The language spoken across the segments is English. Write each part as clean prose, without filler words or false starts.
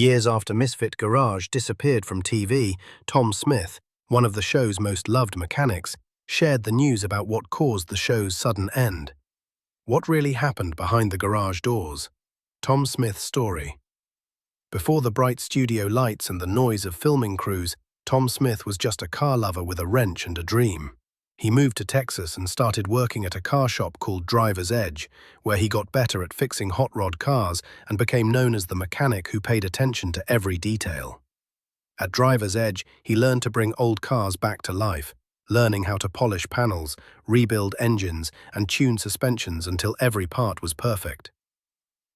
Years after Misfit Garage disappeared from TV, Tom Smith, one of the show's most loved mechanics, shared the news about what caused the show's sudden end. What really happened behind the garage doors? Tom Smith's story. Before the bright studio lights and the noise of filming crews, Tom Smith was just a car lover with a wrench and a dream. He moved to Texas and started working at a car shop called Driver's Edge, where he got better at fixing hot rod cars and became known as the mechanic who paid attention to every detail. At Driver's Edge, he learned to bring old cars back to life, learning how to polish panels, rebuild engines, and tune suspensions until every part was perfect.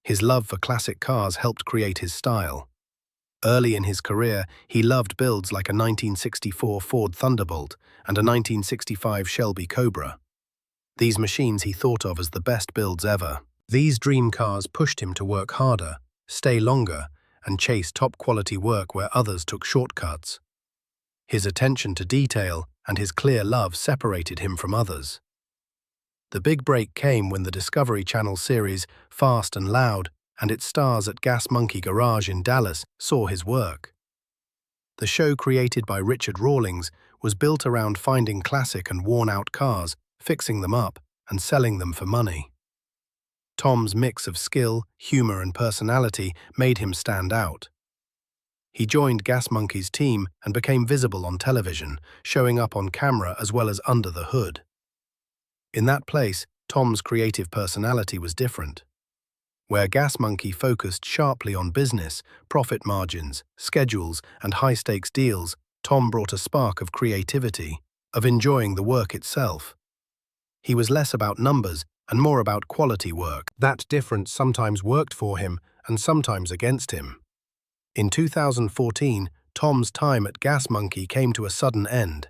His love for classic cars helped create his style. Early in his career, he loved builds like a 1964 Ford Thunderbolt and a 1965 Shelby Cobra. These machines he thought of as the best builds ever. These dream cars pushed him to work harder, stay longer, and chase top-quality work where others took shortcuts. His attention to detail and his clear love separated him from others. The big break came when the Discovery Channel series Fast and Loud and its stars at Gas Monkey Garage in Dallas saw his work. The show, created by Richard Rawlings, was built around finding classic and worn-out cars, fixing them up, and selling them for money. Tom's mix of skill, humor, and personality made him stand out. He joined Gas Monkey's team and became visible on television, showing up on camera as well as under the hood. In that place, Tom's creative personality was different. Where Gas Monkey focused sharply on business, profit margins, schedules, and high-stakes deals, Tom brought a spark of creativity, of enjoying the work itself. He was less about numbers and more about quality work. That difference sometimes worked for him and sometimes against him. In 2014, Tom's time at Gas Monkey came to a sudden end.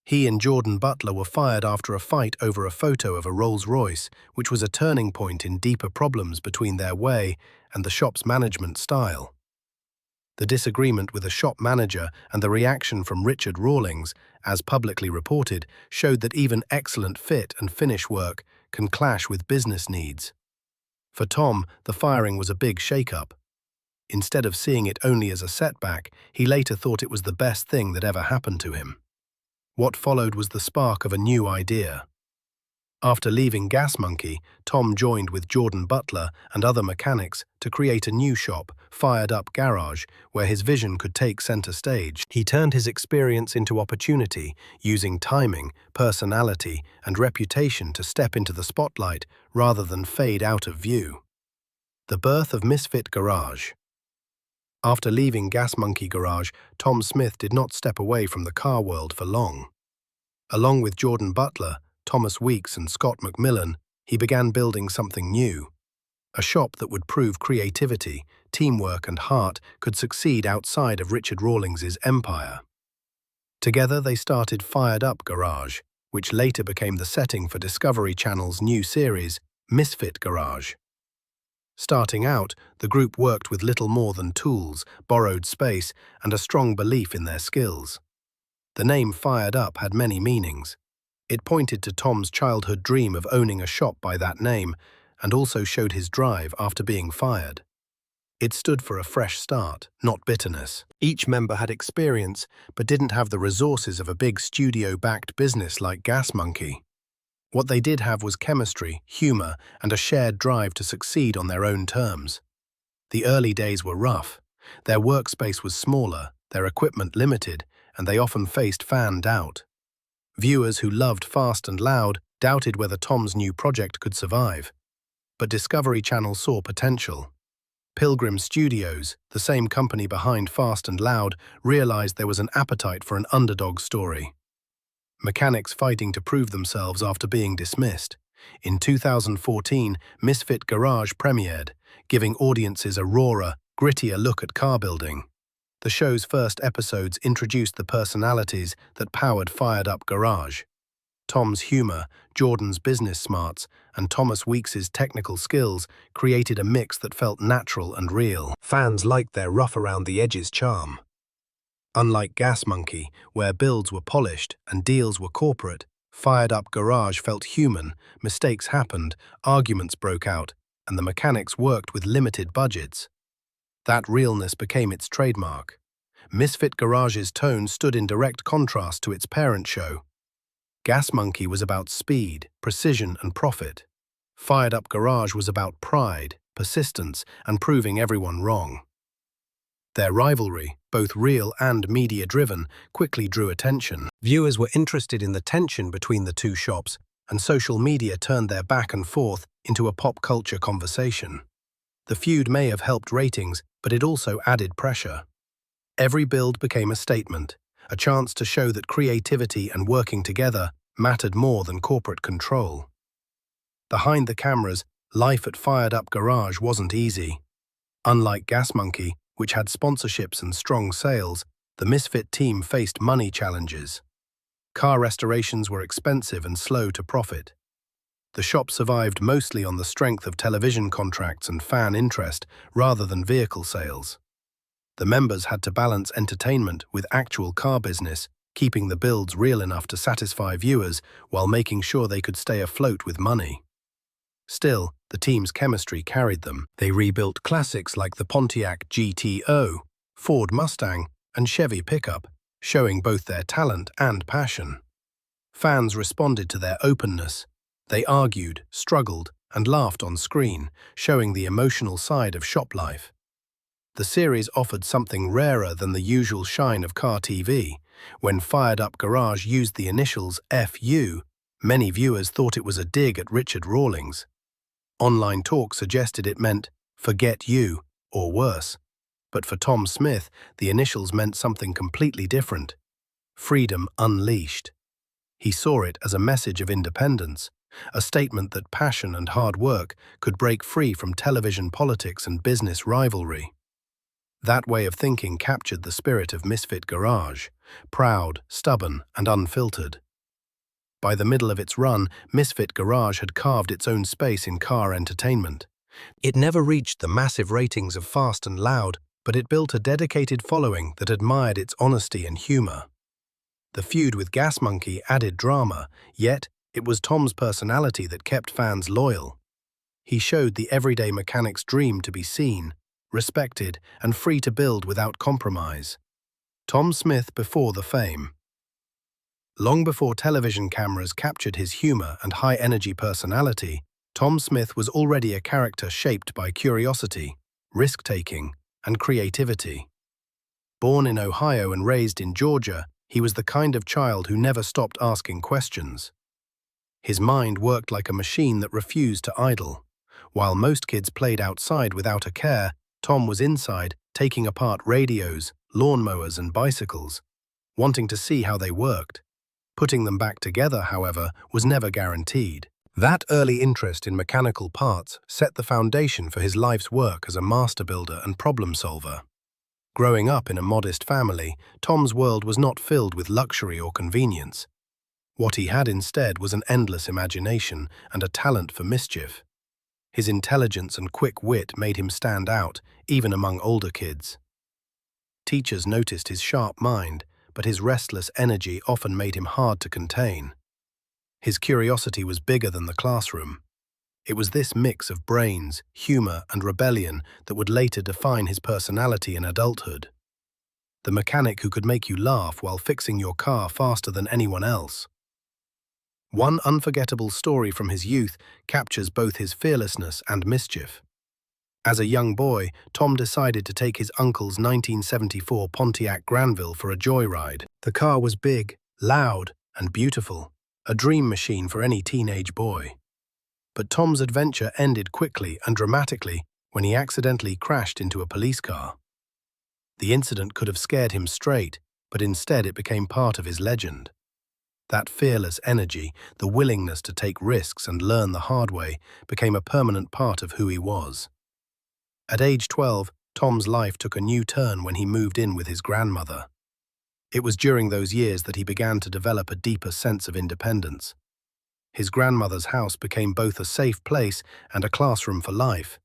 He and Jordan Butler were fired after a fight over a photo of a Rolls-Royce, which was a turning point in deeper problems between their way and the shop's management style. The disagreement with a shop manager and the reaction from Richard Rawlings, as publicly reported, showed that even excellent fit and finish work can clash with business needs. For Tom, the firing was a big shake-up. Instead of seeing it only as a setback, he later thought it was the best thing that ever happened to him. What followed was the spark of a new idea. After leaving Gas Monkey, Tom joined with Jordan Butler and other mechanics to create a new shop, Fired Up Garage, where his vision could take center stage. He turned his experience into opportunity, using timing, personality, and reputation to step into the spotlight rather than fade out of view. The birth of Misfit Garage. After leaving Gas Monkey Garage, Tom Smith did not step away from the car world for long. Along with Jordan Butler, Thomas Weeks, and Scott McMillan, he began building something new. A shop that would prove creativity, teamwork, and heart could succeed outside of Richard Rawlings's empire. Together they started Fired Up Garage, which later became the setting for Discovery Channel's new series, Misfit Garage. Starting out, the group worked with little more than tools, borrowed space, and a strong belief in their skills. The name Fired Up had many meanings. It pointed to Tom's childhood dream of owning a shop by that name, and also showed his drive after being fired. It stood for a fresh start, not bitterness. Each member had experience, but didn't have the resources of a big studio-backed business like Gas Monkey. What they did have was chemistry, humor, and a shared drive to succeed on their own terms. The early days were rough. Their workspace was smaller, their equipment limited, and they often faced fan doubt. Viewers who loved Fast and Loud doubted whether Tom's new project could survive. But Discovery Channel saw potential. Pilgrim Studios, the same company behind Fast and Loud, realized there was an appetite for an underdog story. Mechanics fighting to prove themselves after being dismissed. In 2014, Misfit Garage premiered, giving audiences a rawer, grittier look at car building. The show's first episodes introduced the personalities that powered Fired Up Garage. Tom's humor, Jordan's business smarts, and Thomas Weeks's technical skills created a mix that felt natural and real. Fans liked their rough-around-the-edges charm. Unlike Gas Monkey, where builds were polished and deals were corporate, Fired Up Garage felt human, mistakes happened, arguments broke out, and the mechanics worked with limited budgets. That realness became its trademark. Misfit Garage's tone stood in direct contrast to its parent show. Gas Monkey was about speed, precision, and profit. Fired Up Garage was about pride, persistence, and proving everyone wrong. Their rivalry, both real and media-driven, quickly drew attention. Viewers were interested in the tension between the two shops, and social media turned their back and forth into a pop culture conversation. The feud may have helped ratings, but it also added pressure. Every build became a statement, a chance to show that creativity and working together mattered more than corporate control. Behind the cameras, life at Fired Up Garage wasn't easy. Unlike Gas Monkey, which had sponsorships and strong sales, the Misfit team faced money challenges. Car restorations were expensive and slow to profit. The shop survived mostly on the strength of television contracts and fan interest rather than vehicle sales. The members had to balance entertainment with actual car business, keeping the builds real enough to satisfy viewers while making sure they could stay afloat with money. Still, the team's chemistry carried them. They rebuilt classics like the Pontiac GTO, Ford Mustang, and Chevy pickup, showing both their talent and passion. Fans responded to their openness. They argued, struggled, and laughed on screen, showing the emotional side of shop life. The series offered something rarer than the usual shine of car TV. When Fired Up Garage used the initials FU, many viewers thought it was a dig at Richard Rawlings. Online talk suggested it meant, "forget you," or worse. But for Tom Smith, the initials meant something completely different. Freedom unleashed. He saw it as a message of independence, a statement that passion and hard work could break free from television politics and business rivalry. That way of thinking captured the spirit of Misfit Garage, proud, stubborn, and unfiltered. By the middle of its run, Misfit Garage had carved its own space in car entertainment. It never reached the massive ratings of Fast and Loud, but it built a dedicated following that admired its honesty and humor. The feud with Gas Monkey added drama, yet it was Tom's personality that kept fans loyal. He showed the everyday mechanic's dream to be seen, respected, and free to build without compromise. Tom Smith before the fame. Long before television cameras captured his humor and high-energy personality, Tom Smith was already a character shaped by curiosity, risk-taking, and creativity. Born in Ohio and raised in Georgia, he was the kind of child who never stopped asking questions. His mind worked like a machine that refused to idle. While most kids played outside without a care, Tom was inside, taking apart radios, lawnmowers, and bicycles, wanting to see how they worked. Putting them back together, however, was never guaranteed. That early interest in mechanical parts set the foundation for his life's work as a master builder and problem solver. Growing up in a modest family, Tom's world was not filled with luxury or convenience. What he had instead was an endless imagination and a talent for mischief. His intelligence and quick wit made him stand out, even among older kids. Teachers noticed his sharp mind, but his restless energy often made him hard to contain. His curiosity was bigger than the classroom. It was this mix of brains, humor, and rebellion that would later define his personality in adulthood. The mechanic who could make you laugh while fixing your car faster than anyone else. One unforgettable story from his youth captures both his fearlessness and mischief. As a young boy, Tom decided to take his uncle's 1974 Pontiac Granville for a joyride. The car was big, loud, and beautiful, a dream machine for any teenage boy. But Tom's adventure ended quickly and dramatically when he accidentally crashed into a police car. The incident could have scared him straight, but instead it became part of his legend. That fearless energy, the willingness to take risks and learn the hard way, became a permanent part of who he was. At age 12, Tom's life took a new turn when he moved in with his grandmother. It was during those years that he began to develop a deeper sense of independence. His grandmother's house became both a safe place and a classroom for life.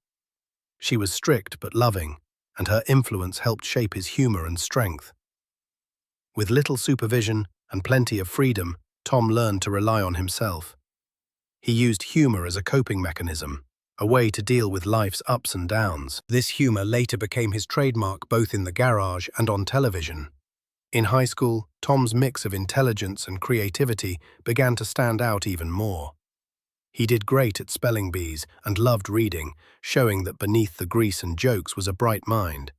She was strict but loving, and her influence helped shape his humor and strength. With little supervision and plenty of freedom, Tom learned to rely on himself. He used humor as a coping mechanism, a way to deal with life's ups and downs. This humor later became his trademark both in the garage and on television. In high school, Tom's mix of intelligence and creativity began to stand out even more. He did great at spelling bees and loved reading, showing that beneath the grease and jokes was a bright mind.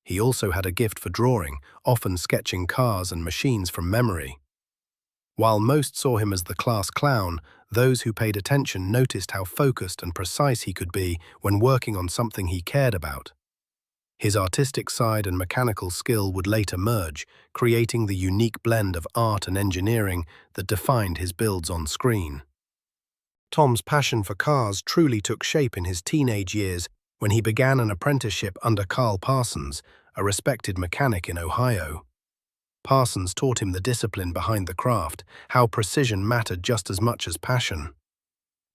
He also had a gift for drawing, often sketching cars and machines from memory. While most saw him as the class clown, those who paid attention noticed how focused and precise he could be when working on something he cared about. His artistic side and mechanical skill would later merge, creating the unique blend of art and engineering that defined his builds on screen. Tom's passion for cars truly took shape in his teenage years when he began an apprenticeship under Carl Parsons, a respected mechanic in Ohio. Parsons taught him the discipline behind the craft, how precision mattered just as much as passion.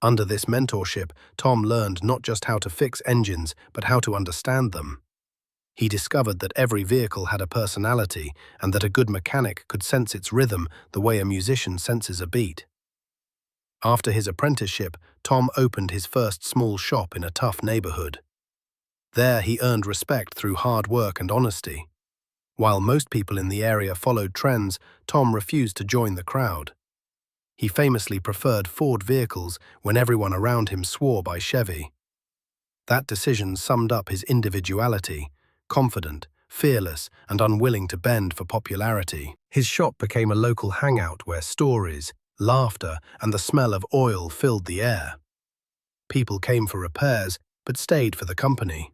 Under this mentorship, Tom learned not just how to fix engines, but how to understand them. He discovered that every vehicle had a personality and that a good mechanic could sense its rhythm the way a musician senses a beat. After his apprenticeship, Tom opened his first small shop in a tough neighborhood. There he earned respect through hard work and honesty. While most people in the area followed trends, Tom refused to join the crowd. He famously preferred Ford vehicles when everyone around him swore by Chevy. That decision summed up his individuality: confident, fearless, and unwilling to bend for popularity. His shop became a local hangout where stories, laughter, and the smell of oil filled the air. People came for repairs, but stayed for the company.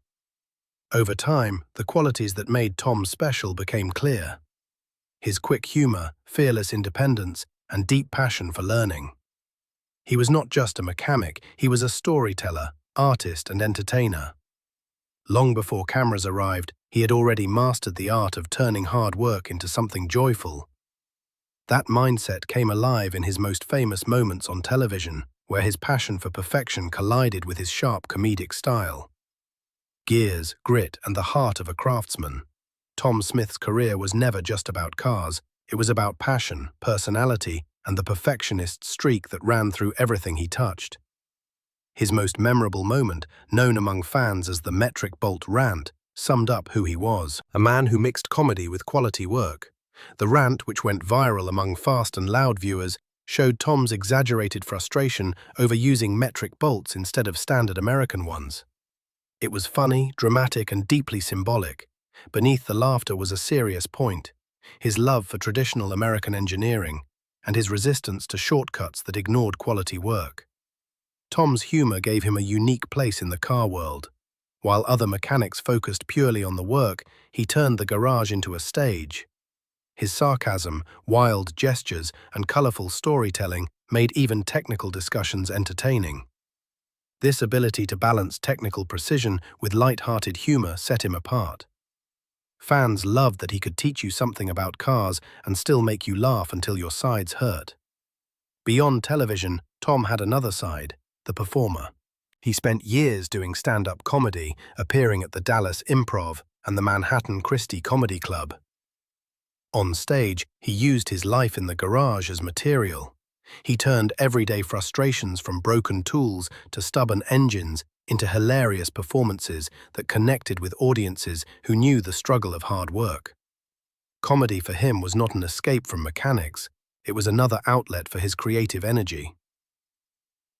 Over time, the qualities that made Tom special became clear: his quick humor, fearless independence, and deep passion for learning. He was not just a mechanic, he was a storyteller, artist, and entertainer. Long before cameras arrived, he had already mastered the art of turning hard work into something joyful. That mindset came alive in his most famous moments on television, where his passion for perfection collided with his sharp comedic style. Gears, grit, and the heart of a craftsman. Tom Smith's career was never just about cars. It was about passion, personality, and the perfectionist streak that ran through everything he touched. His most memorable moment, known among fans as the metric bolt rant, summed up who he was: a man who mixed comedy with quality work. The rant, which went viral among fast and loud viewers, showed Tom's exaggerated frustration over using metric bolts instead of standard American ones. It was funny, dramatic, and deeply symbolic. Beneath the laughter was a serious point: his love for traditional American engineering, and his resistance to shortcuts that ignored quality work. Tom's humor gave him a unique place in the car world. While other mechanics focused purely on the work, he turned the garage into a stage. His sarcasm, wild gestures, and colorful storytelling made even technical discussions entertaining. This ability to balance technical precision with light-hearted humor set him apart. Fans loved that he could teach you something about cars and still make you laugh until your sides hurt. Beyond television, Tom had another side: the performer. He spent years doing stand-up comedy, appearing at the Dallas Improv and the Manhattan Christie Comedy Club. On stage, he used his life in the garage as material. He turned everyday frustrations from broken tools to stubborn engines into hilarious performances that connected with audiences who knew the struggle of hard work. Comedy for him was not an escape from mechanics, it was another outlet for his creative energy.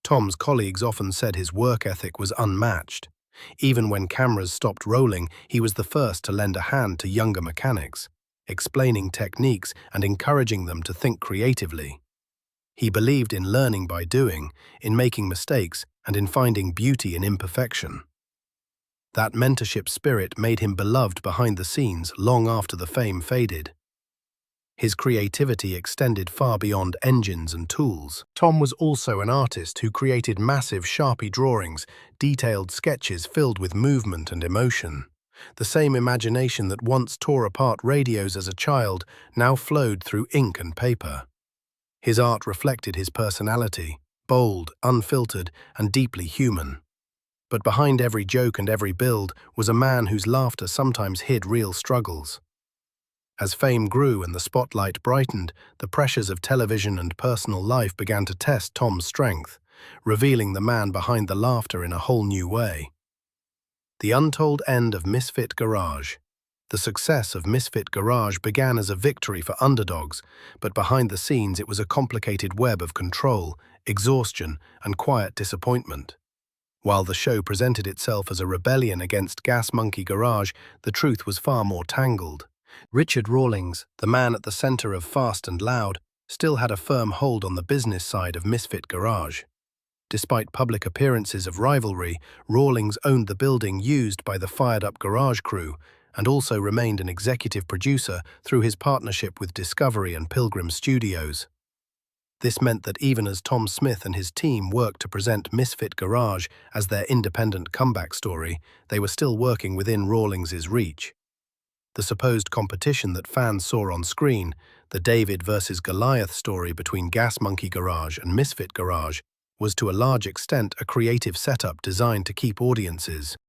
Tom's colleagues often said his work ethic was unmatched. Even when cameras stopped rolling, he was the first to lend a hand to younger mechanics, explaining techniques and encouraging them to think creatively. He believed in learning by doing, in making mistakes, and in finding beauty in imperfection. That mentorship spirit made him beloved behind the scenes long after the fame faded. His creativity extended far beyond engines and tools. Tom was also an artist who created massive Sharpie drawings, detailed sketches filled with movement and emotion. The same imagination that once tore apart radios as a child now flowed through ink and paper. His art reflected his personality, bold, unfiltered, and deeply human. But behind every joke and every build was a man whose laughter sometimes hid real struggles. As fame grew and the spotlight brightened, the pressures of television and personal life began to test Tom's strength. revealing the man behind the laughter in a whole new way. The untold end of Misfit Garage. The success of Misfit Garage began as a victory for underdogs, but behind the scenes it was a complicated web of control, exhaustion, and quiet disappointment. While the show presented itself as a rebellion against Gas Monkey Garage, the truth was far more tangled. Richard Rawlings, the man at the center of Fast and Loud, still had a firm hold on the business side of Misfit Garage. Despite public appearances of rivalry, Rawlings owned the building used by the fired-up garage crew and also remained an executive producer through his partnership with Discovery and Pilgrim Studios. This meant that even as Tom Smith and his team worked to present Misfit Garage as their independent comeback story, they were still working within Rawlings's reach. The supposed competition that fans saw on screen, the David versus Goliath story between Gas Monkey Garage and Misfit Garage, was to a large extent a creative setup designed to keep audiences